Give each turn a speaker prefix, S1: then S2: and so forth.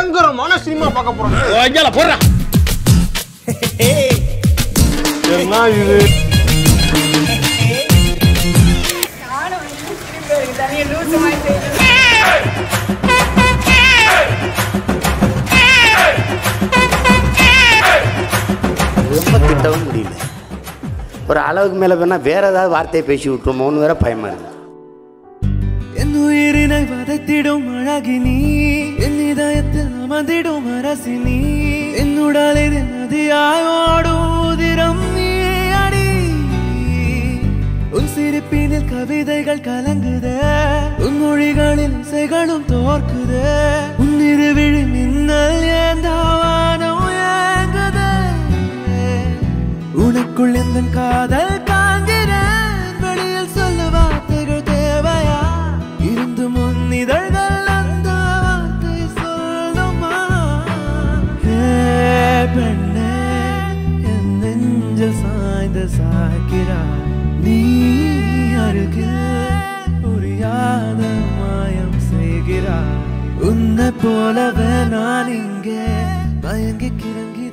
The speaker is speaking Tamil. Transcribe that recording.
S1: பயங்கரமான சினிமா பார்க்க போறோம். போடுறா என்ன இது?
S2: ரொம்ப திட்டவும் முடியல. ஒரு அளவுக்கு மேல வேணா வேற ஏதாவது வார்த்தையை பேசி விட்டுருமோன்னு வேற பயமா இருக்கு.
S3: என் உயிரினை வதைத்திடும் அழகினி, என் இதயத்தில் அமர்ந்திடும் அரசினி, என்னுடல் இது நதியாய் ஓடும் உதிரம் நீ அடி. உன் சிரிப்பினில் கவிதைகள் கலங்குதே, உன் மொழிகளில் இசைகளும் தோற்குதே, உன் இருவிழி மின்னல் ஏந்தாவானோ ஏங்குதே. உனக்குள் எந்த காதல் காண்கிறேன், வெளியில் சொல்ல வார்த்தைகள் தேவையா? இருந்து முன் இதழ்கள் அந்த வார்த்தை சொல்லுமா? பெண்ணே என் நெஞ்சில் சாய்ந்து சாய்க்கிறாய், நீ அருகில் புரியாத மாயம் செய்கிறாய். உன்னை போலவே நான் இங்கே மயங்கி கிறங்கி